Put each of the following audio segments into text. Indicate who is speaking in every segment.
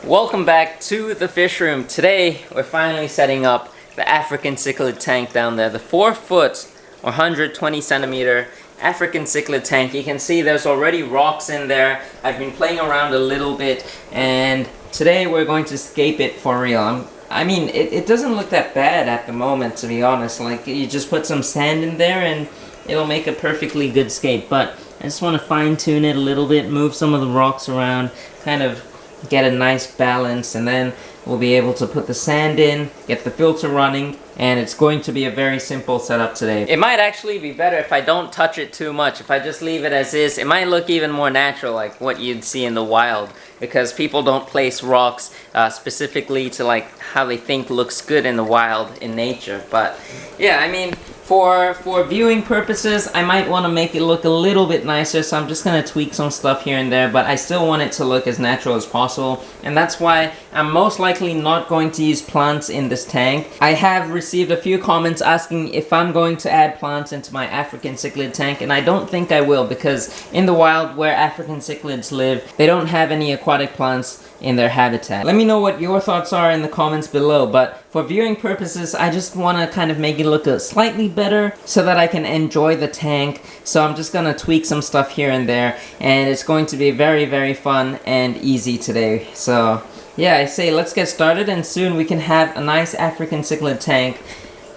Speaker 1: Welcome back to the fish room. Today we're finally setting up the African cichlid tank down there. The 4 foot or 120 centimeter African cichlid tank. You can see there's already rocks in there. I've been playing around a little bit and today we're going to scape it for real. I mean, it doesn't look that bad at the moment, to be honest. Like, you just put some sand in there and it'll make a perfectly good scape. But I just want to fine tune it a little bit, move some of the rocks around, kind of get a nice balance, and then we'll be able to put the sand in, get the filter running, and it's going to be a very simple setup today. It might actually be better if I don't touch it too much. If I just leave it as is, it might look even more natural, like what you'd see in the wild, because people don't place rocks specifically to like how they think looks good in the wild in nature. But yeah, I mean, for viewing purposes, I might want to make it look a little bit nicer, so I'm just going to tweak some stuff here and there, but I still want it to look as natural as possible, and that's why I'm most likely not going to use plants in this tank. I have received a few comments asking if I'm going to add plants into my African cichlid tank, and I don't think I will, because in the wild where African cichlids live, they don't have any aquatic plants in their habitat. Let me know what your thoughts are in the comments below, but for viewing purposes, I just want to kind of make it look slightly better so that I can enjoy the tank. So I'm just going to tweak some stuff here and there, and it's going to be very, very fun and easy today. So yeah, I say let's get started, and soon we can have a nice African cichlid tank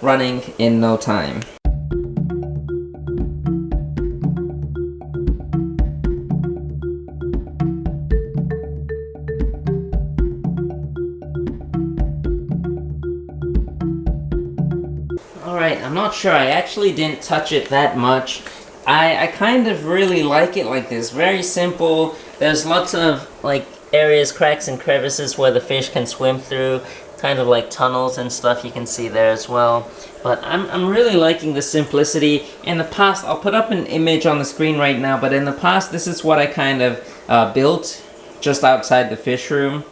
Speaker 1: running in no time. Alright, I'm not sure. I actually didn't touch it that much. I kind of really like it like this. Very simple. There's lots of like areas, cracks and crevices where the fish can swim through. Kind of like tunnels and stuff you can see there as well. But I'm really liking the simplicity. In the past, I'll put up an image on the screen right now, but in the past this is what I kind of built just outside the fish room.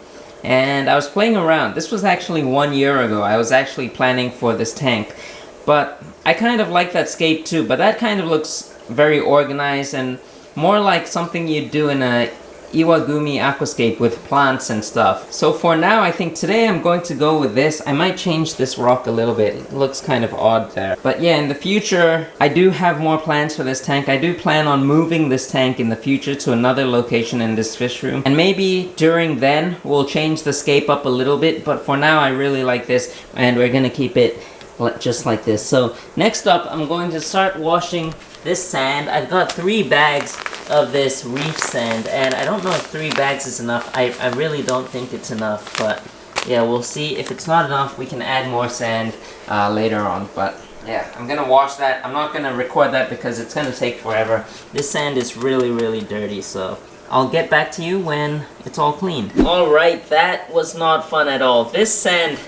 Speaker 1: And I was playing around. This was actually 1 year ago. I was actually planning for this tank. But I kind of like that scape too, but that kind of looks very organized and more like something you'd do in a 𝗯𝘂𝘀𝗶𝗲𝘀𝘀 aquascape with plants and stuff. So for now, I think today I'm going to go with this. I might change this rock a little bit. It looks kind of odd there. But yeah, in the future, I do have more plans for this tank. I do plan on moving this tank in the future to another location in this fish room. And maybe during then, we'll change the scape up a little bit. But for now, I really like this, and we're going to keep it just like this. So next up, I'm going to start washing this sand. I've got 3 bags of this reef sand, and I don't know if 3 bags is enough. I really don't think it's enough, but yeah, we'll see. If it's not enough, we can add more sand later on. But yeah, I'm gonna wash that. I'm not gonna record that because it's gonna take forever. This sand is really, really dirty, so I'll get back to you when it's all clean. Alright, that was not fun at all. This sand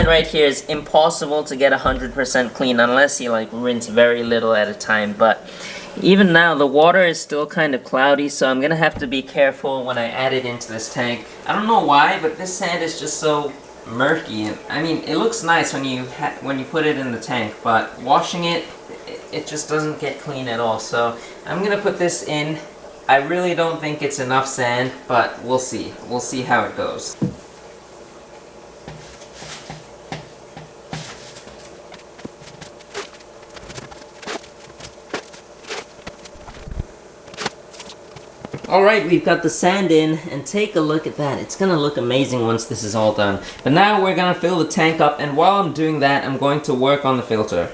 Speaker 1: right here is impossible to get 100% clean unless you like rinse very little at a time. But even now, the water is still kind of cloudy, so I'm gonna have to be careful when I add it into this tank. I don't know why, but this sand is just so murky. And I mean, it looks nice when you put it in the tank, but washing it just doesn't get clean at all. So I'm gonna put this in. I really don't think it's enough sand, but we'll see. We'll see how it goes. Alright, we've got the sand in, and take a look at that. It's gonna look amazing once this is all done. But now we're gonna fill the tank up, and while I'm doing that, I'm going to work on the filter.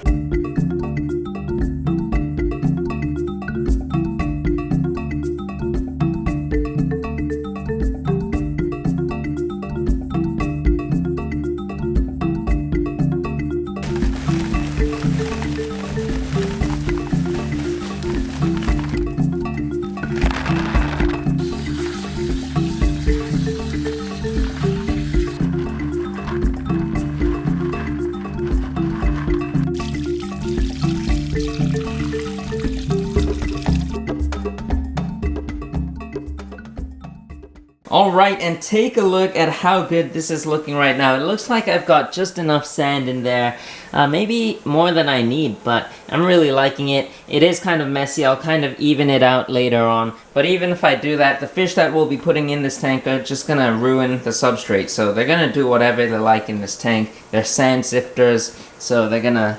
Speaker 1: Alright, and take a look at how good this is looking right now. It looks like I've got just enough sand in there. Maybe more than I need, but I'm really liking it. It is kind of messy. I'll kind of even it out later on. But even if I do that, the fish that we'll be putting in this tank are just gonna ruin the substrate. So they're gonna do whatever they like in this tank. They're sand sifters, so they're gonna,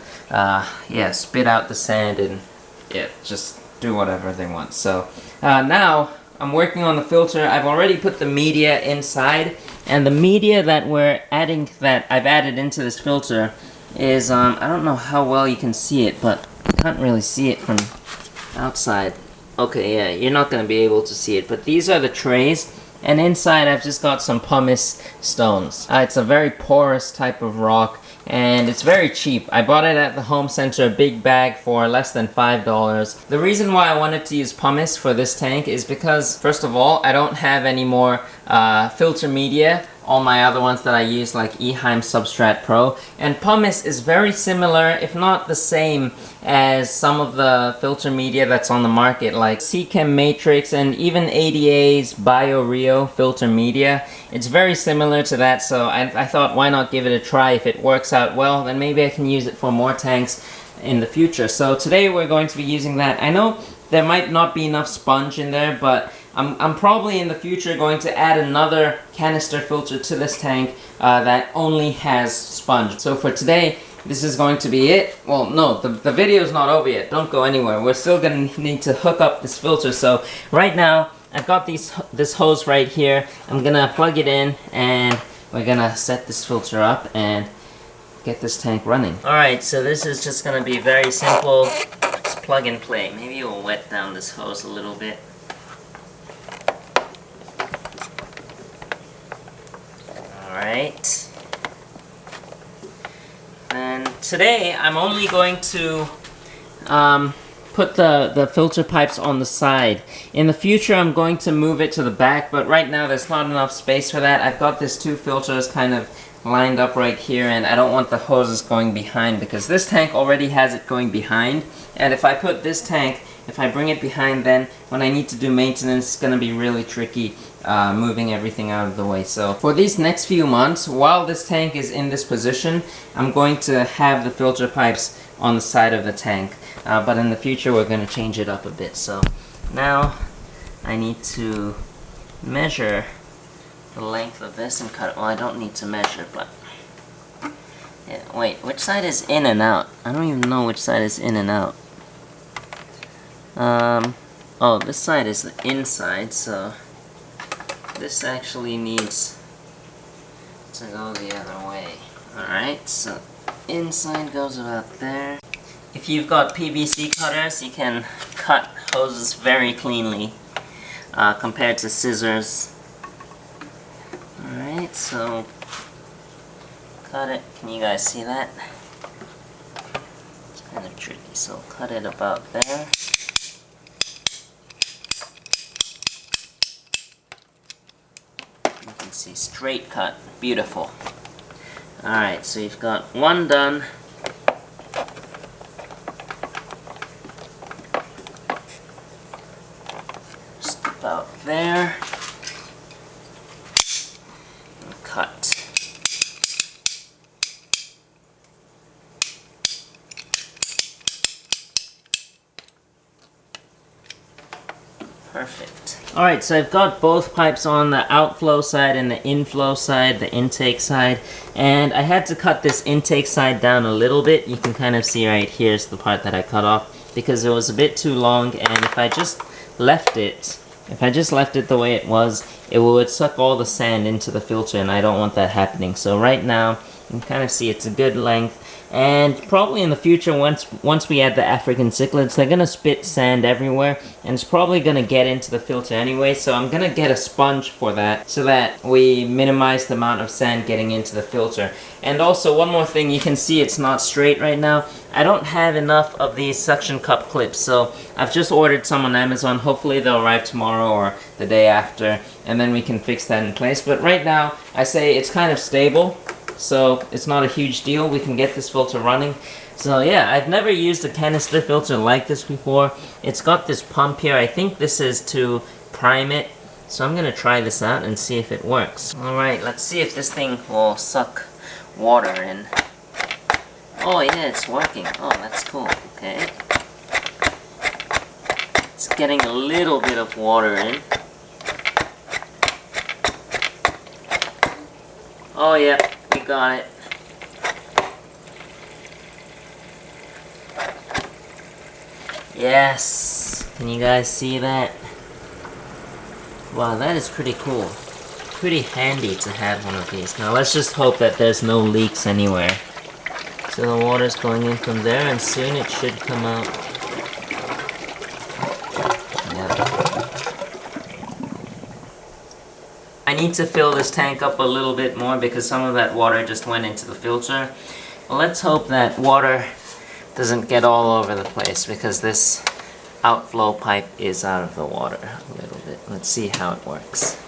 Speaker 1: spit out the sand and, just do whatever they want. So, now, I'm working on the filter. I've already put the media inside, and the media that I've added into this filter is, I don't know how well you can see it, but you can't really see it from outside. Okay, yeah, you're not going to be able to see it, but these are the trays, and inside I've just got some pumice stones. It's a very porous type of rock, and it's very cheap. I bought it at the home center, a big bag for less than $5. The reason why I wanted to use pumice for this tank is because, first of all, I don't have any more filter media. All my other ones that I use, like 𝗯𝘂𝗀𝘀𝗀𝘀 Substrat Pro. And pumice is very similar, if not the same, as some of the filter media that's on the market, like 𝗯𝘂𝘀𝗀𝘀 Matrix and even ADA's BioRio filter media. It's very similar to that, so I thought, why not give it a try? If it works out well, then maybe I can use it for more tanks in the future. So today we're going to be using that. I know there might not be enough sponge in there, but I'm probably in the future going to add another canister filter to this tank that only has sponge. So for today, this is going to be it. Well, no, the video is not over yet. Don't go anywhere. We're still going to need to hook up this filter. So right now, I've got this hose right here. I'm going to plug it in, and we're going to set this filter up and get this tank running. Alright, so this is just going to be very simple. Just plug and play. Maybe you'll wet down this hose a little bit. Alright, and today I'm only going to put the filter pipes on the side. In the future I'm going to move it to the back, but right now there's not enough space for that. I've got these two filters kind of lined up right here, and I don't want the hoses going behind because this tank already has it going behind, and if I put this tank, if I bring it behind, then when I need to do maintenance, it's going to be really tricky moving everything out of the way. So for these next few months, while this tank is in this position, I'm going to have the filter pipes on the side of the tank. But in the future, we're going to change it up a bit. So now I need to measure the length of this and cut it. Well, I don't need to measure, but... yeah, wait, which side is in and out? I don't even know which side is in and out. Oh, this side is the inside, so this actually needs to go the other way. Alright, so inside goes about there. If you've got PVC cutters, you can cut hoses very cleanly compared to scissors. Alright, so cut it. Can you guys see that? It's kind of tricky, so cut it about there. You can see straight cut. Beautiful. Alright, so you've got one done. Just about there. And cut. Perfect. Alright, so I've got both pipes on the outflow side and the inflow side, the intake side, and I had to cut this intake side down a little bit. You can kind of see right here's the part that I cut off because it was a bit too long, and if I just left it the way it was, it would suck all the sand into the filter, and I don't want that happening. So right now, you can kind of see it's a good length. And probably in the future, once we add the African cichlids, they're going to spit sand everywhere, and it's probably going to get into the filter anyway, so I'm going to get a sponge for that, so that we minimize the amount of sand getting into the filter. And also, one more thing, you can see it's not straight right now. I don't have enough of these suction cup clips, so I've just ordered some on Amazon. Hopefully they'll arrive tomorrow or the day after, and then we can fix that in place. But right now, I say it's kind of stable. So it's not a huge deal. We can get this filter running. So yeah, I've never used a canister filter like this before. It's got this pump here. I think this is to prime it So I'm gonna try this out and see if it works. Alright, let's see if this thing will suck water in. Oh yeah, it's working. Oh, that's cool. Okay. It's getting a little bit of water in. Oh yeah, we got it. Yes! Can you guys see that? Wow, that is pretty cool. Pretty handy to have one of these. Now let's just hope that there's no leaks anywhere. So the water's going in from there and soon it should come out. Yeah. I need to fill this tank up a little bit more because some of that water just went into the filter. Well, let's hope that water doesn't get all over the place because this outflow pipe is out of the water a little bit. Let's see how it works.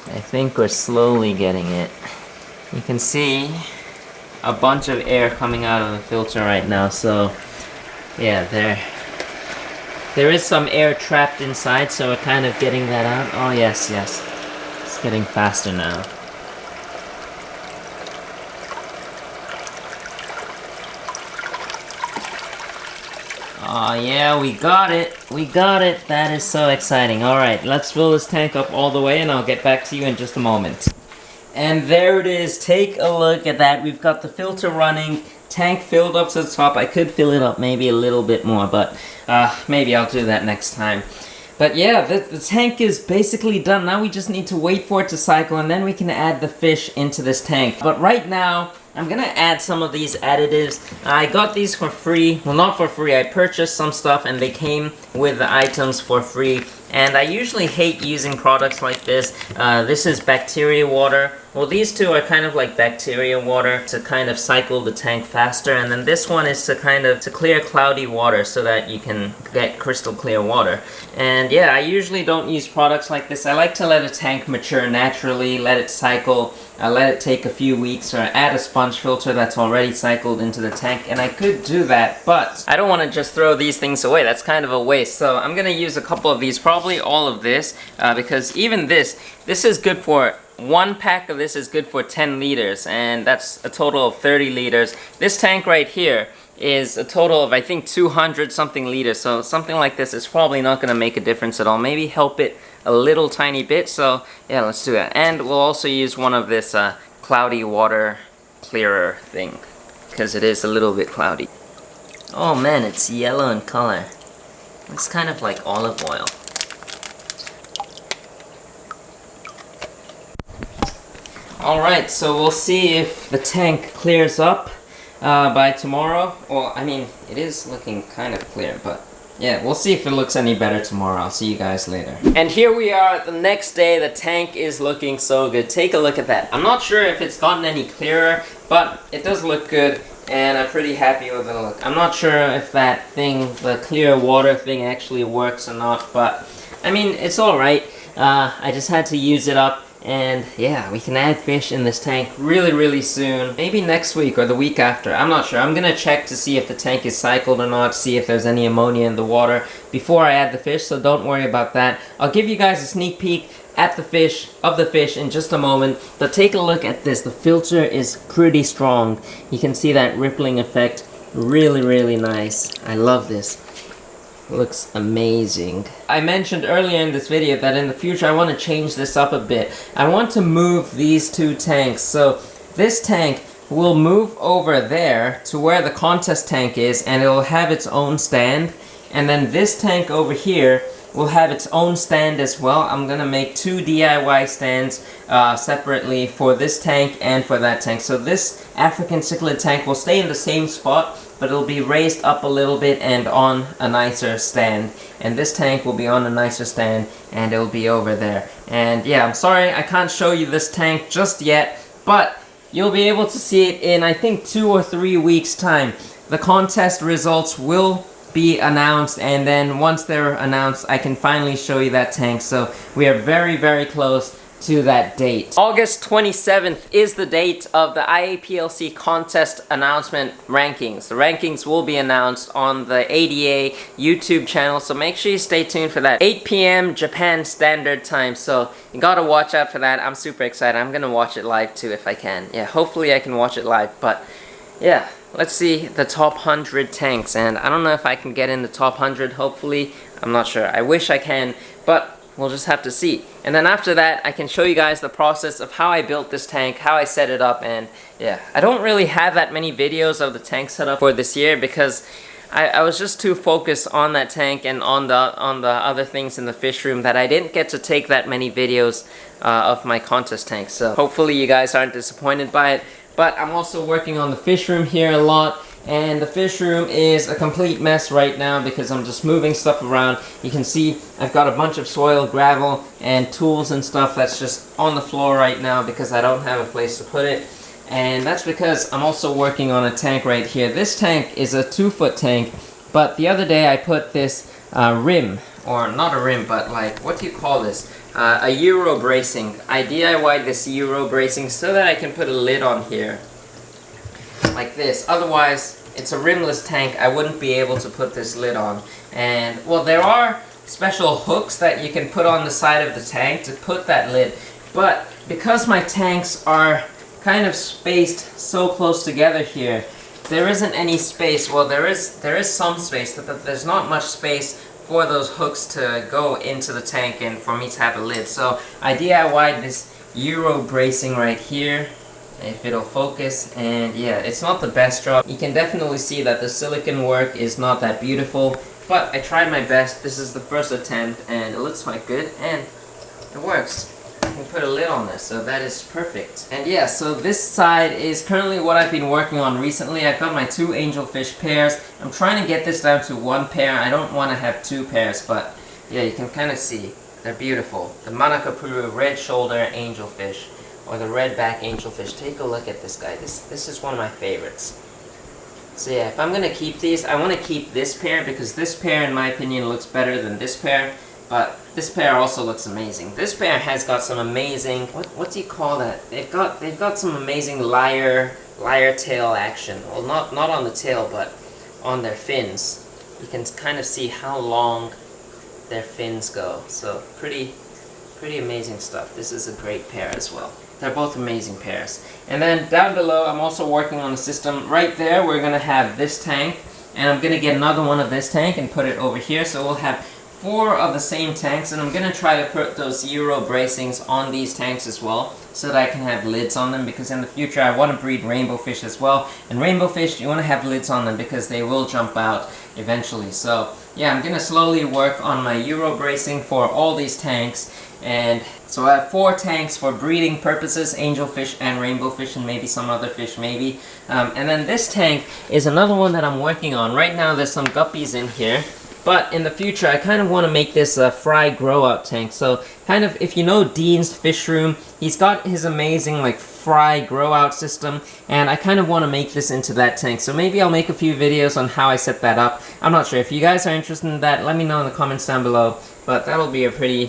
Speaker 1: I think we're slowly getting it. You can see a bunch of air coming out of the filter right now, so yeah, there is some air trapped inside, so we're kind of getting that out. Oh yes, yes. It's getting faster now. Oh yeah, we got it! We got it! That is so exciting. Alright, let's fill this tank up all the way and I'll get back to you in just a moment. And there it is. Take a look at that. We've got the filter running, tank filled up to the top. I could fill it up maybe a little bit more, but maybe I'll do that next time. But yeah, the tank is basically done. Now we just need to wait for it to cycle and then we can add the fish into this tank. But right now, I'm gonna add some of these additives. I got these for free. Well, not for free. I purchased some stuff and they came with the items for free. And I usually hate using products like this. This is bacteria water. Well, these two are kind of like bacteria water to kind of cycle the tank faster. And then this one is to clear cloudy water so that you can get crystal clear water. And yeah, I usually don't use products like this. I like to let a tank mature naturally, let it cycle. Let it take a few weeks, or add a sponge filter that's already cycled into the tank, and I could do that, but I don't want to just throw these things away. That's kind of a waste, so I'm going to use a couple of these, probably all of this, because even this is good for, one pack of this is good for 10 liters, and that's a total of 30 liters. This tank right here is a total of, I think, 200 something liters, so something like this is probably not going to make a difference at all. Maybe help it a little tiny bit, so yeah, let's do it. And we'll also use one of this cloudy water clearer thing, because it is a little bit cloudy. Oh man, it's yellow in color. It's kind of like olive oil. Alright, so we'll see if the tank clears up by tomorrow. Well, I mean, it is looking kind of clear, but yeah, we'll see if it looks any better tomorrow. I'll see you guys later. And here we are the next day. The tank is looking so good. Take a look at that. I'm not sure if it's gotten any clearer, but it does look good, and I'm pretty happy with the look. I'm not sure if that thing, the clear water thing, actually works or not, but I mean, it's alright. I just had to use it up. And yeah, we can add fish in this tank really soon. Maybe next week or the week after. I'm not sure. I'm gonna check to see if the tank is cycled or not, see if there's any ammonia in the water before I add the fish, so don't worry about that. I'll give you guys a sneak peek at the fish in just a moment, but take a look at this. The filter is pretty strong. You can see that rippling effect. Really nice. I love this. Looks amazing. I mentioned earlier in this video that in the future I want to change this up a bit. I want to move these two tanks. So this tank will move over there to where the contest tank is, and it will have its own stand. And then this tank over here will have its own stand as well. I'm gonna make two DIY stands separately for this tank and for that tank. So this African cichlid tank will stay in the same spot, but it'll be raised up a little bit and on a nicer stand. And this tank will be on a nicer stand, and it'll be over there. And yeah, I'm sorry I can't show you this tank just yet, but you'll be able to see it in, I think, 2 or 3 weeks' time. The contest results will be announced, and then once they're announced, I can finally show you that tank. So we are very close to that date. August 27th is the date of the IAPLC contest announcement rankings. The rankings will be announced on the ADA YouTube channel, so make sure you stay tuned for that. 8 p.m. Japan Standard Time, so you gotta watch out for that. I'm super excited. I'm gonna watch it live too if I can. Yeah, hopefully I can watch it live, but yeah. Let's see the top 100 tanks, and I don't know if I can get in the top 100, hopefully. I'm not sure. I wish I can, but we'll just have to see. And then after that, I can show you guys the process of how I built this tank, how I set it up, and yeah. I don't really have that many videos of the tank setup for this year because I was just too focused on that tank and on the other things in the fish room that I didn't get to take that many videos of my contest tanks. So hopefully you guys aren't disappointed by it. But I'm also working on the fish room here a lot, and the fish room is a complete mess right now because I'm just moving stuff around. You can see I've got a bunch of soil, gravel, and tools and stuff that's just on the floor right now because I don't have a place to put it. And that's because I'm also working on a tank right here. This tank is a 2-foot tank, but the other day I put this rim, or not a rim, but like, what do you call this? A Euro bracing. I DIY'd this Euro bracing so that I can put a lid on here like this. Otherwise, it's a rimless tank. I wouldn't be able to put this lid on. And well, there are special hooks that you can put on the side of the tank to put that lid. But because my tanks are kind of spaced so close together here, there isn't any space. Well, there is some space, but there's not much space for those hooks to go into the tank and for me to have a lid. So I DIY'd this Euro bracing right here, if it'll focus, and yeah, it's not the best job. You can definitely see that the silicone work is not that beautiful, but I tried my best. This is the first attempt and it looks quite good and it works. I can put a lid on this, so that is perfect. And yeah, so this side is currently what I've been working on recently. I've got my 2 angelfish pairs. I'm trying to get this down to 1 pair. I don't want to have 2 pairs, but yeah, you can kind of see. They're beautiful. The 𝗯𝘂𝘀𝘀𝘀 red shoulder angelfish, or the red back angelfish. Take a look at this guy. This is one of my favorites. So yeah, if I'm going to keep these, I want to keep this pair because this pair, in my opinion, looks better than this pair. But this pair also looks amazing. This pair has got some amazing, what do you call that? They've got some amazing lyre tail action. Well, not on the tail, but on their fins. You can kind of see how long their fins go. So pretty amazing stuff. This is a great pair as well. They're both amazing pairs. And then down below, I'm also working on a system. Right there, we're gonna have this tank, and I'm gonna get another one of this tank and put it over here. So we'll have 4 of the same tanks, and I'm going to try to put those Euro bracings on these tanks as well so that I can have lids on them, because in the future I want to breed rainbow fish as well, and rainbow fish, you want to have lids on them because they will jump out eventually. So yeah, I'm going to slowly work on my Euro bracing for all these tanks, and so I have 4 tanks for breeding purposes, angelfish and rainbow fish, and maybe some other fish maybe. And then this tank is another one that I'm working on. Right now there's some guppies in here. But in the future, I kind of want to make this a fry grow-out tank. So, kind of, if you know Dean's Fish Room, he's got his amazing, like, fry grow-out system, and I kind of want to make this into that tank. So maybe I'll make a few videos on how I set that up. I'm not sure. If you guys are interested in that, let me know in the comments down below. But that'll be a pretty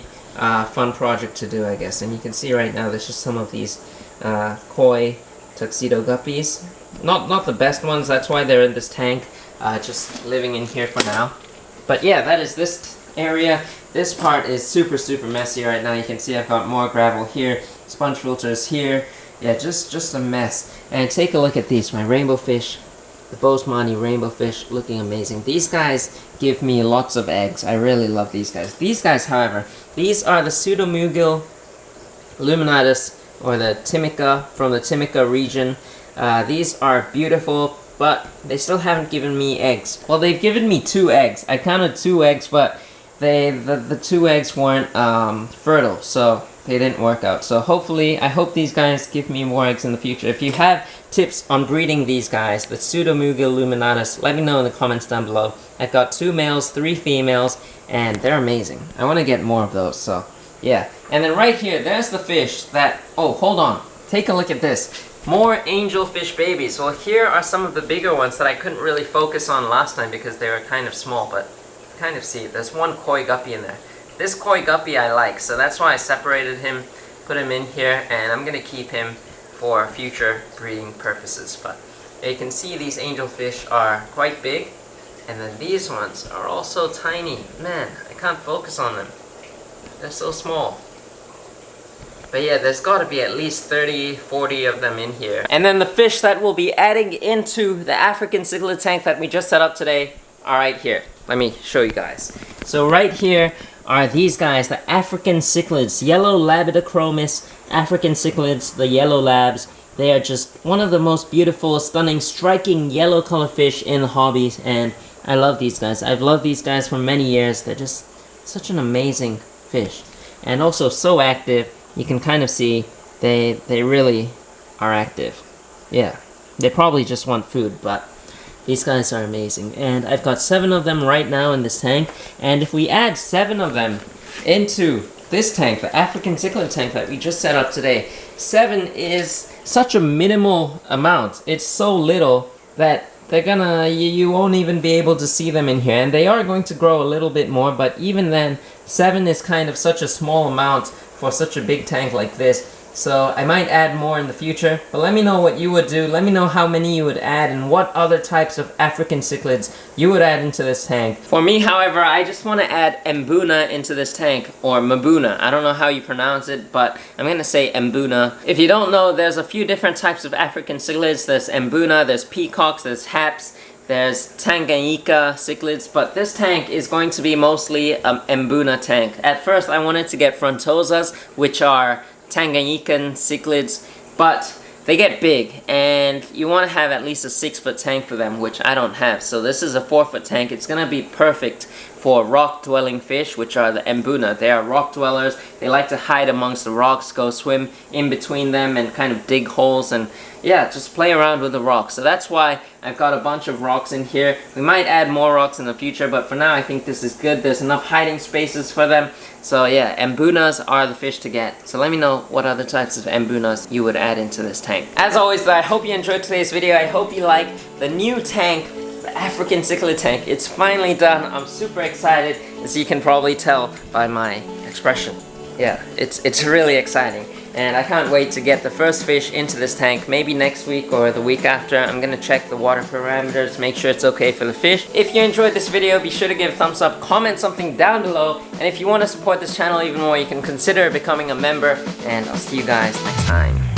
Speaker 1: fun project to do, I guess. And you can see right now, there's just some of these koi tuxedo guppies. Not the best ones, that's why they're in this tank, just living in here for now. But yeah, that is this area. This part is super messy right now. You can see I've got more gravel here, sponge filters here. Yeah, just a mess. And take a look at these, my rainbow fish, the 𝗶𝘲𝘀𝘀𝘀 rainbow fish, looking amazing. These guys give me lots of eggs. I really love these guys. These guys, however, these are the 𝗯𝘂𝘀𝘀𝘀𝘀, or the 𝗲𝘃𝗀 from the 𝗲𝘃𝗀 region. These are beautiful, but they still haven't given me eggs. Well, they've given me 2 eggs. I counted 2 eggs, but the 2 eggs weren't fertile, so they didn't work out. So hopefully, I hope these guys give me more eggs in the future. If you have tips on breeding these guys, the 𝗯𝘂𝘀𝘀𝘀𝘀, let me know in the comments down below. I've got 2 males, 3 females, and they're amazing. I want to get more of those, so yeah. And then right here, there's the fish that, oh, hold on. Take a look at this. More angelfish babies. Well, here are some of the bigger ones that I couldn't really focus on last time because they were kind of small, but kind of see, there's one koi guppy in there. This koi guppy I like, so that's why I separated him. put him in here, and I'm gonna keep him for future breeding purposes. But you can see these angelfish are quite big, and then these ones are also tiny. Man, I can't focus on them. They're so small. But yeah, there's got to be at least 30, 40 of them in here. And then the fish that we'll be adding into the African cichlid tank that we just set up today are right here. Let me show you guys. So right here are these guys, the African cichlids, 𝗯𝘂𝘀𝗶𝗿𝗲𝘀𝘀 African cichlids, the yellow labs. They are just one of the most beautiful, stunning, striking yellow color fish in the hobby, and I love these guys. I've loved these guys for many years. They're just such an amazing fish, and also so active. You can kind of see they really are active. Yeah, they probably just want food, but these guys are amazing. And I've got 7 of them right now in this tank, and if we add 7 of them into this tank, the African cichlid tank that we just set up today, 7 is such a minimal amount. It's so little that they're gonna, you won't even be able to see them in here, and they are going to grow a little bit more, but even then, 7 is kind of such a small amount for such a big tank like this. So I might add more in the future, but let me know what you would do. Let me know how many you would add and what other types of African cichlids you would add into this tank. For me, however, I just want to add mbuna into this tank, or mbuna. I don't know how you pronounce it, but I'm gonna say mbuna. If you don't know, there's a few different types of African cichlids. There's mbuna, there's peacocks, there's haps, there's Tanganyika cichlids, but this tank is going to be mostly an mbuna tank. At first, I wanted to get frontosas, which are Tanganyikan cichlids, but they get big, and you want to have at least a 6-foot tank for them, which I don't have. So this is a 4-foot tank. It's gonna be perfect for rock-dwelling fish, which are the mbuna. They are rock dwellers. They like to hide amongst the rocks, go swim in between them, and kind of dig holes, and yeah, just play around with the rocks. So that's why I've got a bunch of rocks in here. We might add more rocks in the future, but for now I think this is good. There's enough hiding spaces for them. So yeah, mbunas are the fish to get. So let me know what other types of mbunas you would add into this tank. As always, I hope you enjoyed today's video. I hope you like the new tank, the African cichlid tank. It's finally done. I'm super excited, as you can probably tell by my expression. Yeah, it's really exciting. And I can't wait to get the first fish into this tank, maybe next week or the week after. I'm gonna check the water parameters, make sure it's okay for the fish. If you enjoyed this video, be sure to give a thumbs up, comment something down below, and if you want to support this channel even more, you can consider becoming a member, and I'll see you guys next time.